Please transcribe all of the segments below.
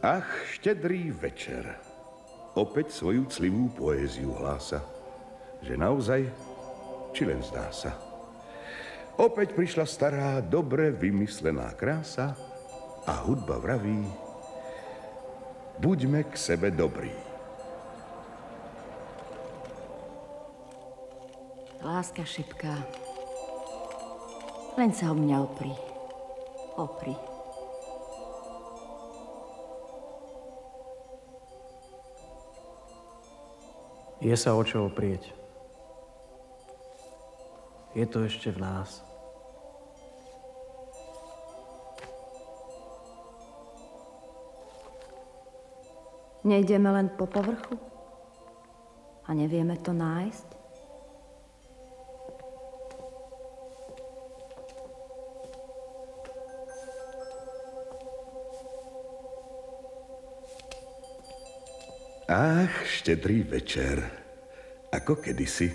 Ach, štedrý večer. Opäť svoju clivú poéziu hlása. Že naozaj, či len zdá sa. Opäť prišla stará, dobre vymyslená krása a hudba vraví: buďme k sebe dobrí. Láska šepká. Len sa o mňa opri. Opri. Je sa o čo oprieť. Je to ešte v nás. Nejdeme len po povrchu? A nevieme to nájsť? Ach, štedrý večer, ako kedysi.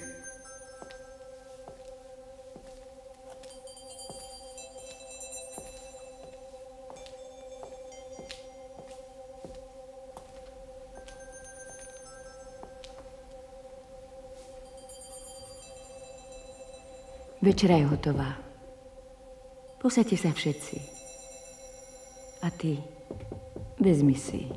Večera je hotová. Posaďte sa všetci. A ty, vezmi si.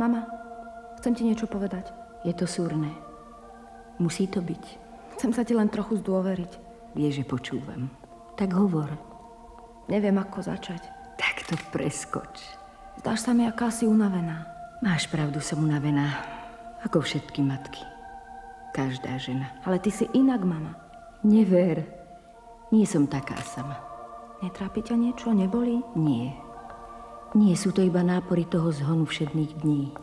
Mama, chcem ti niečo povedať. Je to súrne. Musí to byť. Chcem sa ti len trochu zdôveriť. Vieš, že počúvam. Tak hovor. Neviem, ako začať. Tak to preskoč. Zdáš sa mi akási unavená. Máš pravdu, som unavená. Ako všetky matky. Každá žena. Ale ty si inak, mama. Never. Nie som taká sama. Netrápi ťa niečo? Nebolí? Nie. Nie, sú to iba nápory toho zhonu všedných dní.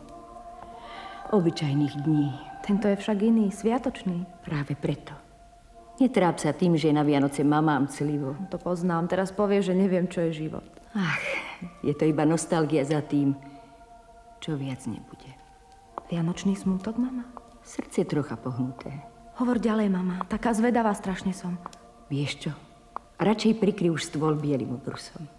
Obyčajných dní. Tento je však iný, sviatočný. Práve preto. Netráp sa tým, že na Vianoce mamám clivo. To poznám. Teraz povieš, že neviem, čo je život. Ach, je to iba nostalgia za tým, čo viac nebude. Vianočný smútok, mama? Srdce trocha pohnuté. Hovor ďalej, mama. Taká zvedavá strašne som. Vieš čo? Radšej prikry už stôl bielým obrusom.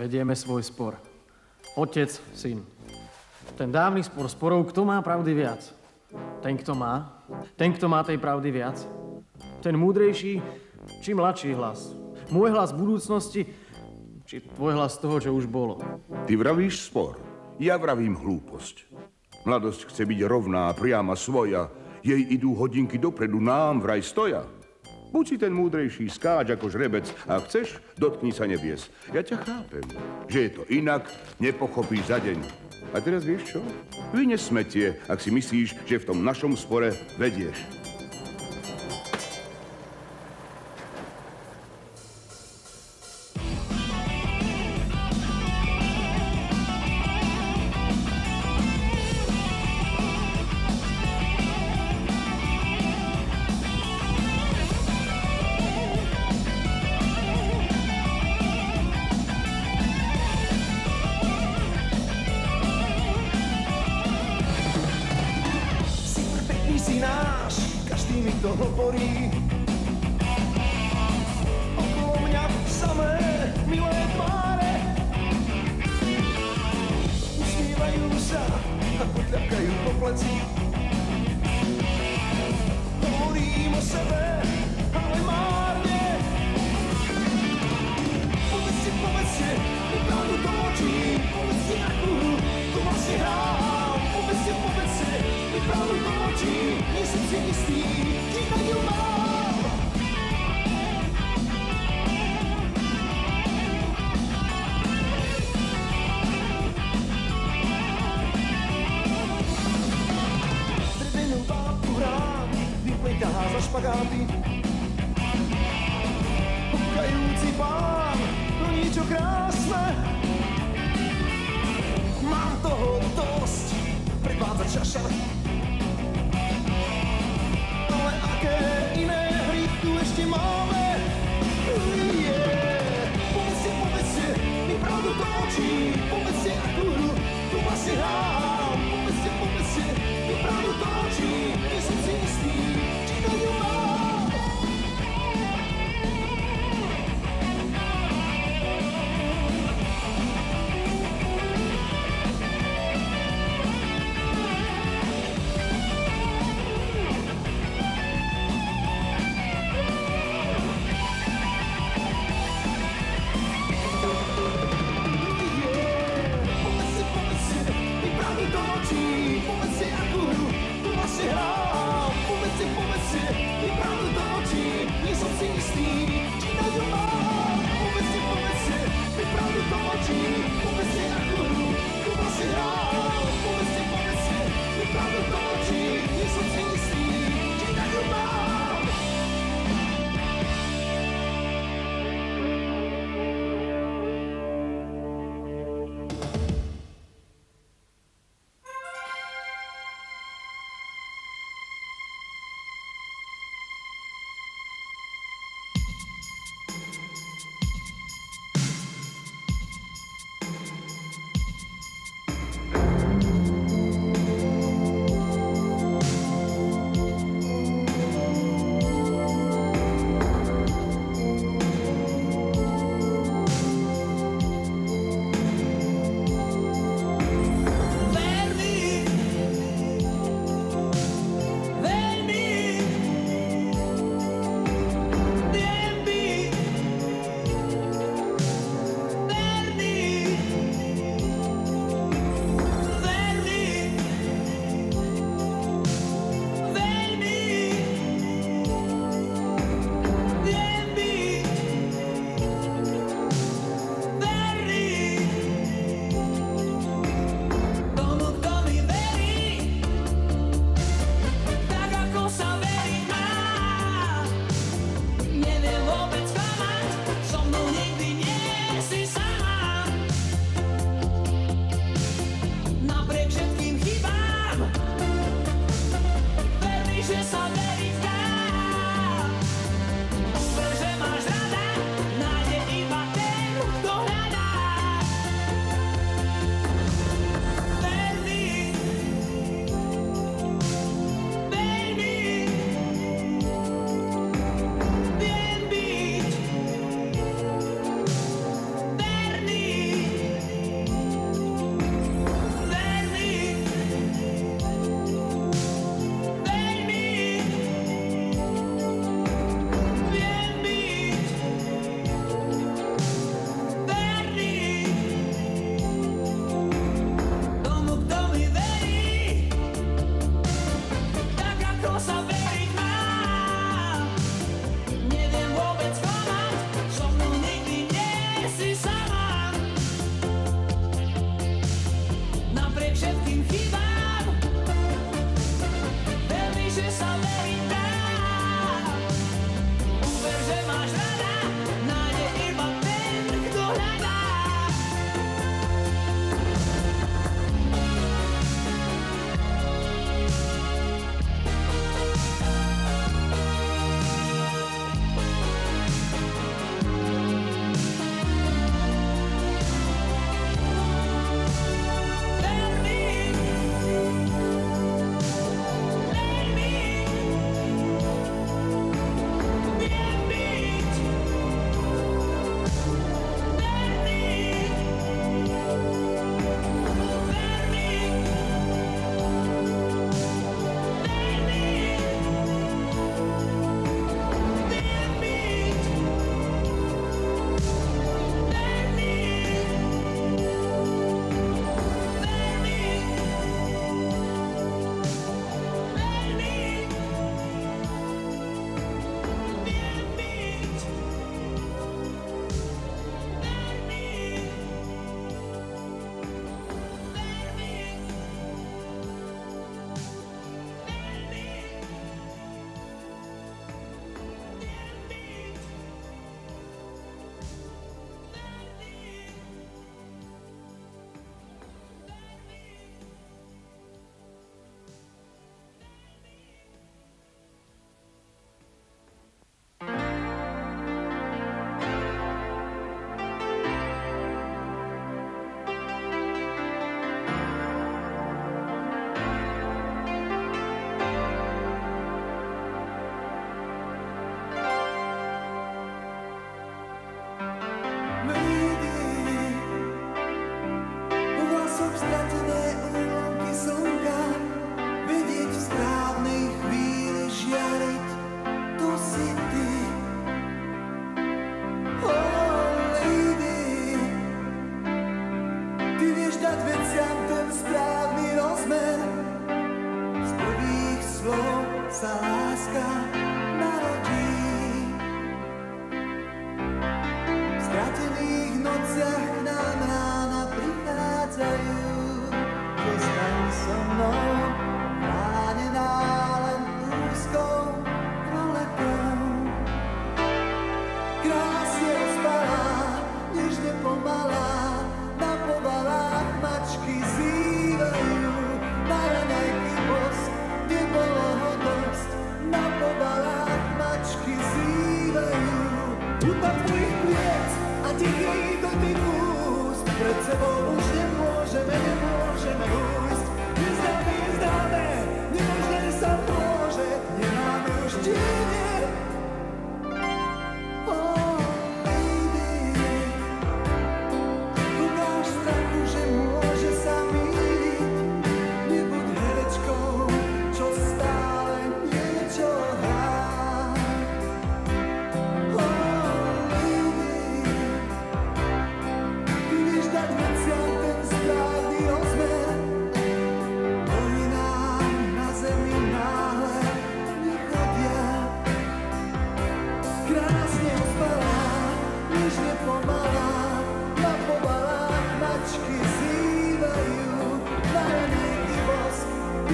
Vedieme svoj spor. Otec, syn. Ten dávny spor sporov, kto má pravdy viac? Ten, kto má? Ten, kto má tej pravdy viac? Ten múdrejší, či mladší hlas? Môj hlas budúcnosti, či tvoj hlas toho, čo už bolo? Ty vravíš spor, ja vravím hlúposť. Mladosť chce byť rovná, priama, svoja. Jej idú hodinky dopredu, nám vraj stoja. Buď si ten múdrejší, skáč ako žrebec. A ak chceš, dotkni sa nebies. Ja ťa chápem, že je to inak, nepochopíš za deň. A teraz vieš čo? Vynes smetie, ak si myslíš, že v tom našom spore vedieš. Si náš, každý mi to hovorí. Okolo mňa samé milé tváre usmievajú sa a potľapkajú po pleci. Hovorím o sebe, ale márne. Povedzte, mi pravdu do očí. Povedzte, akú hru tu vlastne hrám. Povedzte, mi pravdu do očí. Nie som si istý, či tak ju mám. Drevenú bábku hrám, vypletá za špagáty. Hukajúci pán, no niečo krásne. Mám toho dosť, prevádza čaša. Ale aké iné hry tu ešte máme? Povedzte, mi pravdu do očí. Povedzte, akú hru tu vlastne hrám. Povedzte, mi pravdu do očí. Nie som si istý, či to ju mám. Povedzte, akú hru tu vlastne hrám. Povedzte, mi pravdu do očí. Nie som si istý, či to ju mám. Povedzte, mi pravdu do očí. Povedzte, akú hru tu vlastne hrám. Povedzte, mi pravdu do očí. Nie som si istý, či to ju mám.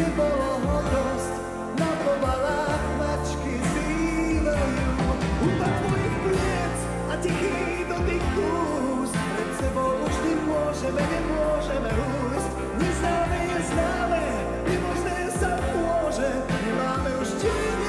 nebolo ho dosť, na povalách mačky zbývajú. Hudba tvojich pliec a tichý dotyk úst, pred sebou vždy môžeme, nemôžeme ujsť. Neznáme je známe, nemožné sa môže, nemáme už tiene.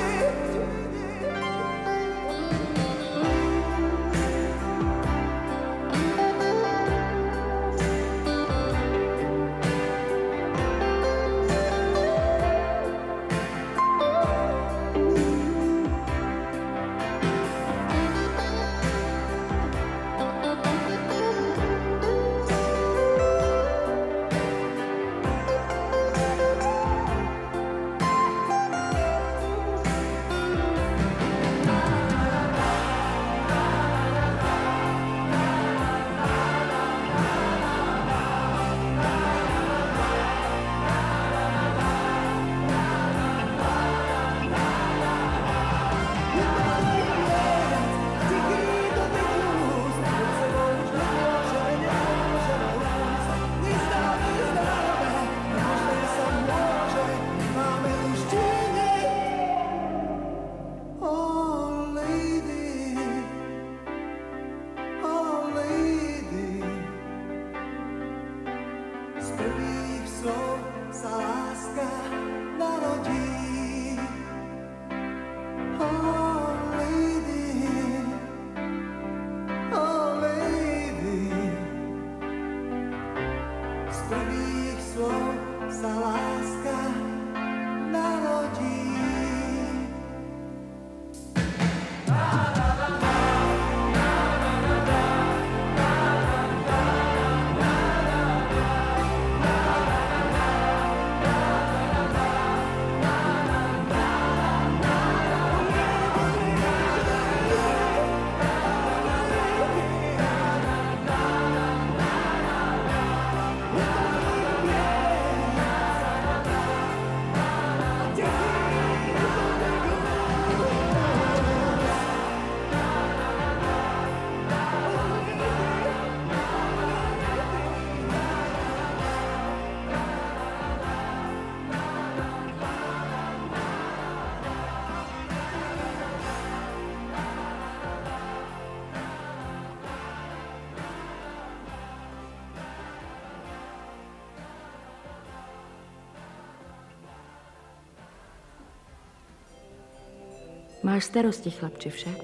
Máš starosti, chlapče, však?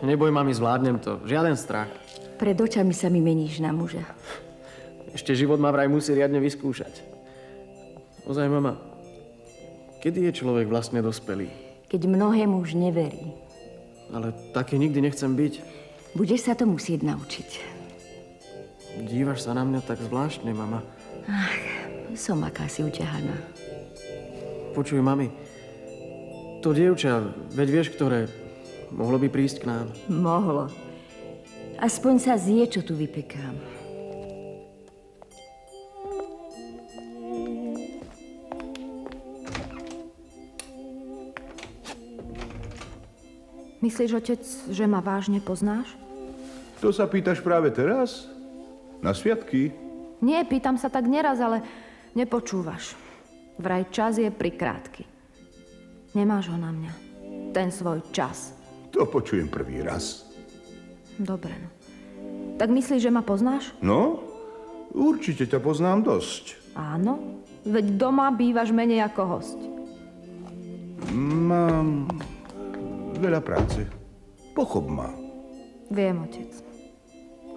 Neboj, mami, zvládnem to. Žiaden strach. Pred očami sa mi meníš na muža. Ešte život ma vraj musí riadne vyskúšať. Ozaj, mama, kedy je človek vlastne dospelý? Keď mnohému už neverí. Ale taký nikdy nechcem byť. Budeš sa to musieť naučiť. Dívaš sa na mňa tak zvláštne, mama. Ach, som akási uťahaná. Počuj, mami, to dievča, veď vieš, ktoré mohlo by prísť k nám. Mohlo. Aspoň sa zje, čo tu vypekám. Myslíš, otec, že ma vážne poznáš? To sa pýtaš práve teraz? Na sviatky? Nie, pýtam sa tak neraz, ale nepočúvaš. Vraj čas je prikrátky. Nemáš ho na mňa. Ten svoj čas. To počujem prvý raz. Dobre, no. Tak myslíš, že ma poznáš? No, určite ťa poznám dosť. Áno, veď doma bývaš menej ako hosť. Mám veľa práce. Pochop ma. Viem, otec.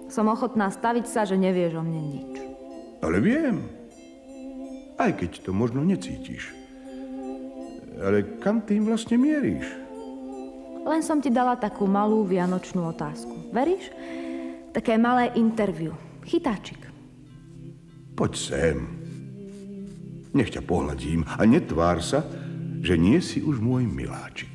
Som ochotná staviť sa, že nevieš o mne nič. Ale viem. Aj keď to možno necítiš. Ale kam tým vlastne mieríš? Len som ti dala takú malú vianočnú otázku. Veríš? Také malé interview. Chytáčik. Poď sem. Nech ťa pohľadím a netvár sa, že nie si už môj miláčik.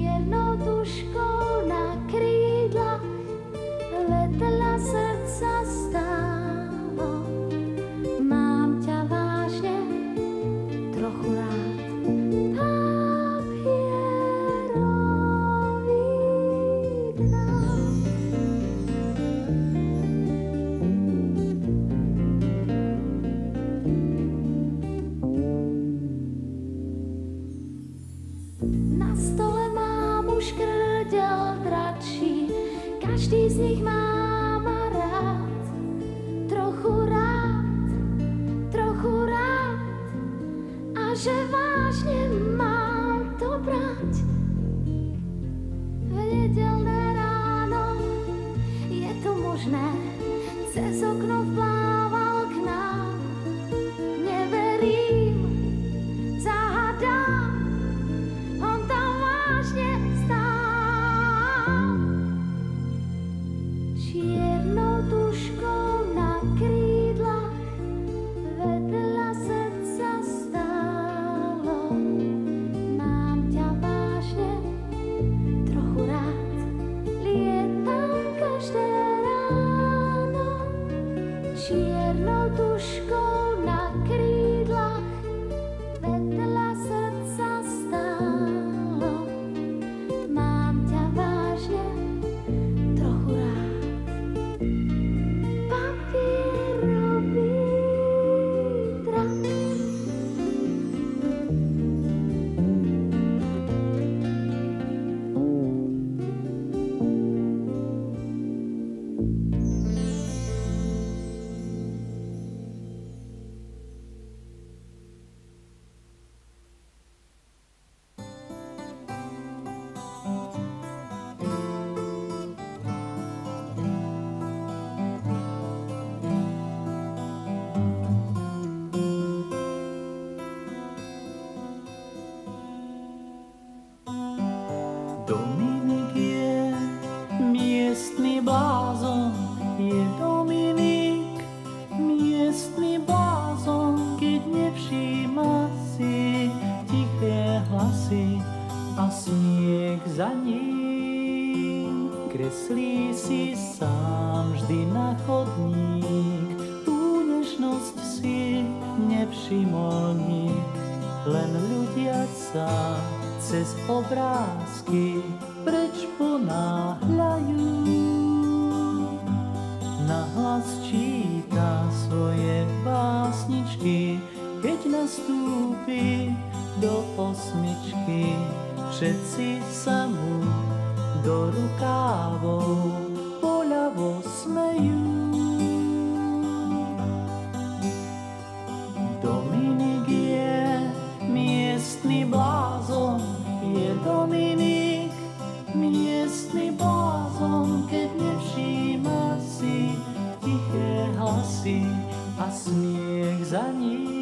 čiernou tuškou na krídla vedľa srdca stálo. Mám ťa vážne trochu rád. Papierový drát. Na stole mám už krdel dračí, každý z nich mám rád. Trochu rád, a že vážne mám to brať. V nedeľné ráno je to možné, cez okno vplával k nám. Neverím, zahadám, on tam vážne stál. Čiernou tuškou na krídlach vedľa srdca stálo. Mám ťa vážne trochu rád, lietam každé ráno. Čiernou tuškou na krídlach vedľa srdca stálo. Mám ťa vážne trochu rád. Papierový drát. Dominik je miestny blázon, je Dominik miestny blázon, keď nevšíma si tiché hlasy a smiech za ním. Kreslí si sám vždy na chodník, tú nežnosť si nevšimol nik, len ľudia sa cez obrázky preč ponáhľajú. Nahlas číta svoje básničky, keď nastúpi do osmičky. Všetci sa mu do rukávov poľavo smejú. Dominik je miestny blázon, je Dominik miestny blázon, keď nevšíma si tiché hlasy a smiech za ním.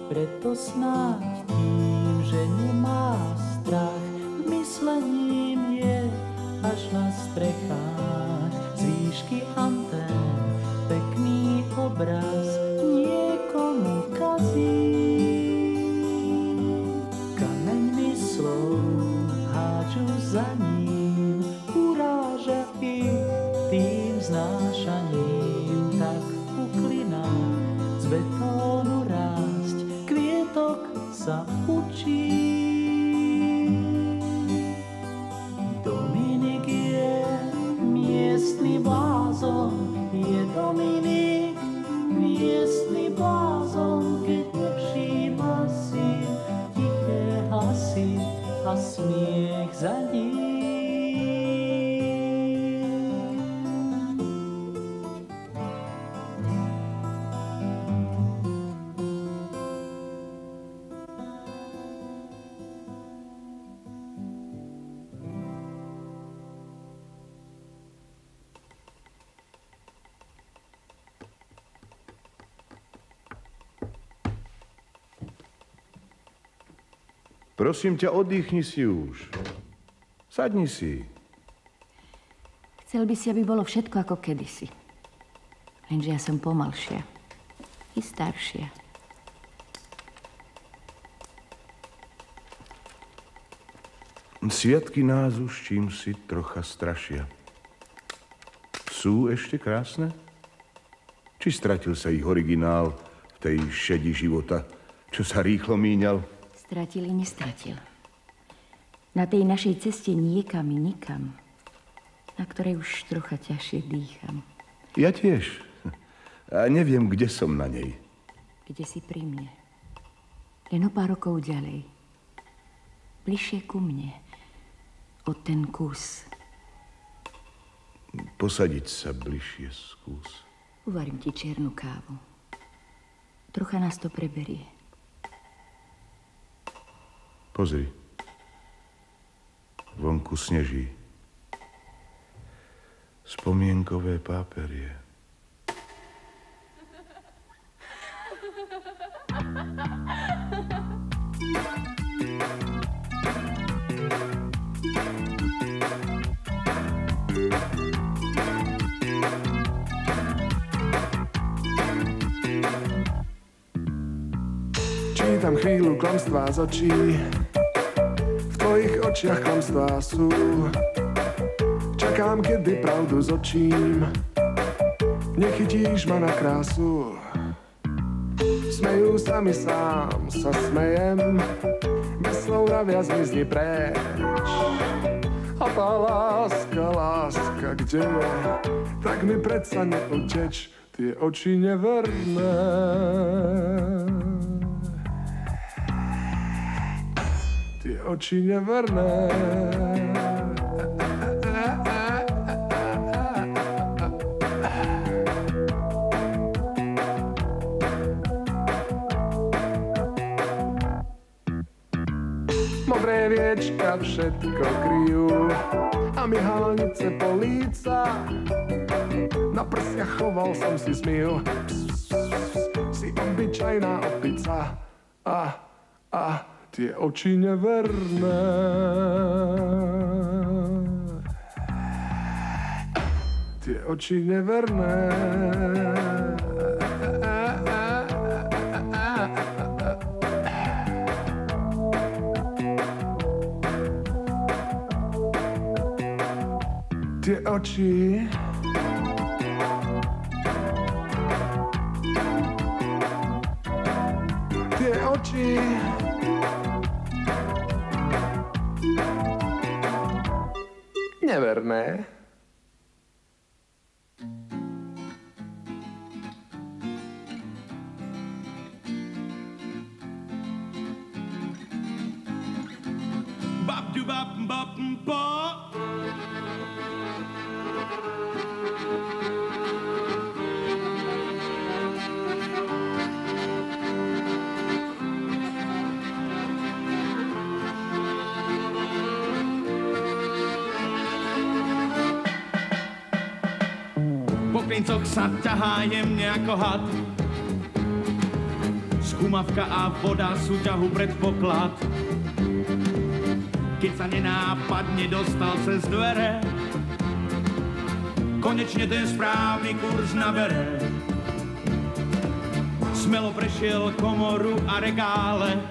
Preto snáď tým, že nemá strach, myslením je až na strechách. Z výšky antén pekný obraz niekomu kazí. Kameňmi slov hádžu za ním, uráža ich tým znášaním. Tak uklina z betónu rásť, kvietok sa učí. Dominik je miestny blázon, je Dominik miestny blázon, keď nevšíma si tiché hlasy a smiech za ním. Prosím ťa, oddychni si už. Sadni si. Chcel by si, aby bolo všetko ako kedysi. Lenže ja som pomalšia. I staršia. Sviatky nás už čím si trocha strašia. Sú ešte krásne? Či stratil sa ich originál v tej šedi života, čo sa rýchlo míňal? Stratil i nestratil. Na tej našej ceste niekam i nikam, na ktorej už trocha ťažšie dýcham. Ja tiež. A neviem, kde som na nej. Kde si pri mne. Len o pár rokov ďalej. Bližšie ku mne. O ten kus. Posadiť sa bližšie skús. Uvarím ti čiernu kávu. Trocha nás to preberie. Pozri. Vonku sneží. Spomienkové páperie. Čítam chvíľu klamstvá z očí, v tvojich očiach klamstvá sú. Čakám, kedy pravdu zočím, nechytíš ma na krásu. Smejú sa mi, sám sa smejem, bez slov ravia zmizni preč. A tá láska, kde je, tak mi predsa neuteč, tie oči neverné. Tie oči neverné. Modré viečka všetko kryjú a myhalnice políca. Na prsiach choval som si smil, si obyčajná opica. A tie oči neverné. Tie oči neverné. Tie oči. Tie oči. Neverné. Bop do bop bop bop. Po klincoch sa ťahá jemne ako had. Skúmavka a voda sú ťahu predpoklad. Keď sa nenápadne dostal cez dvere, konečne ten správny kurz nabere. Smelo prešiel komoru a regále,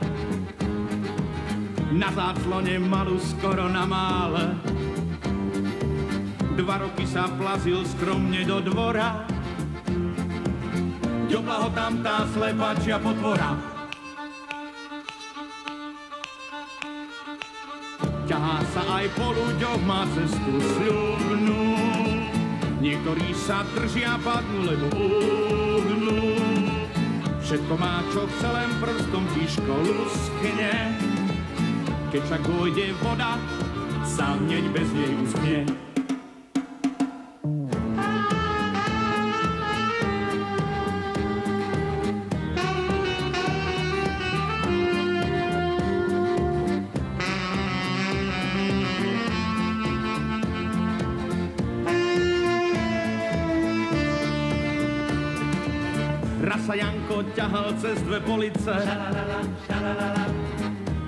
na záclone malú skoro na mále. 2 roky sa plazil skromne do dvora, ďobla ho tam tá slepačia potvora. Ťahá sa aj po ľuďoch, má cestu sľubnú. Niektorí sa držia, padnú, lebo uhnú. Všetko má, čo chce, len prstom tížko luskne. Keď však vojde voda, sám hneď bez nej uschne. Raz sa Janko ťahal cez 2 police,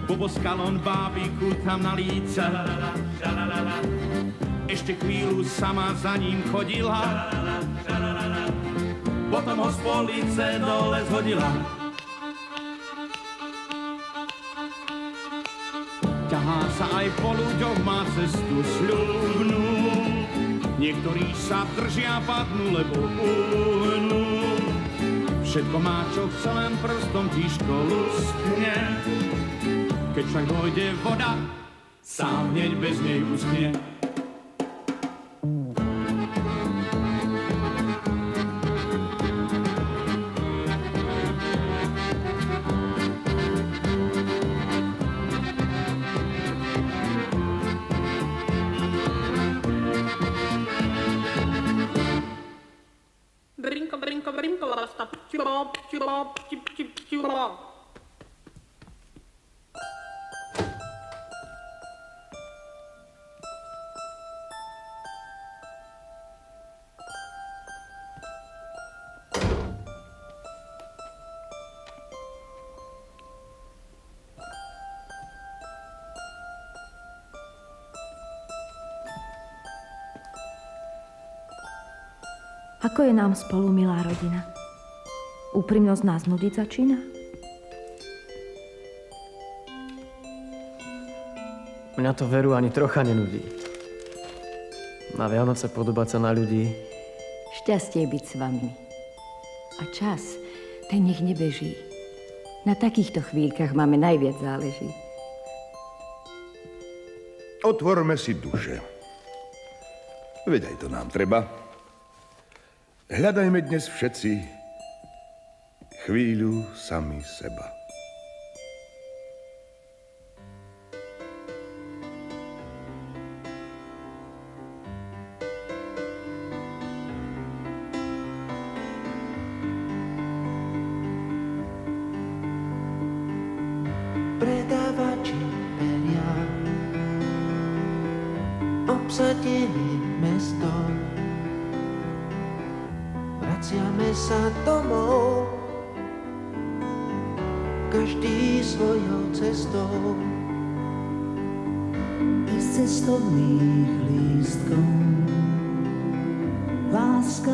Poboskal on bábiku tam na líce. Ešte chvíľu sama za ním chodila. Potom ho z police dole zhodila. Ťahá sa aj po ľuďoch, má cestu sľubnú. Niektorí sa držia, padnú, lebo uhnú. Všetko má, čo chce, len prstom tížko luskne. Keď však dojde voda, sám hneď bez nej uschne. Ako je nám spolu, milá rodina? Úprimnosť nás nudiť začína? Mňa to veru ani trocha nenudí. Na Vianoce podobať sa na ľudí. Šťastie byť s vami. A čas, ten nech nebeží. Na takýchto chvíľkach máme najviac záleží. Otvorme si duše. Veď aj to nám treba. Hľadajme dnes všetci chvíľu sami seba. Predávači peria obsadili mesto. Vraciame sa domov, každý svojou cestou. Bez cestovných lístkov, láska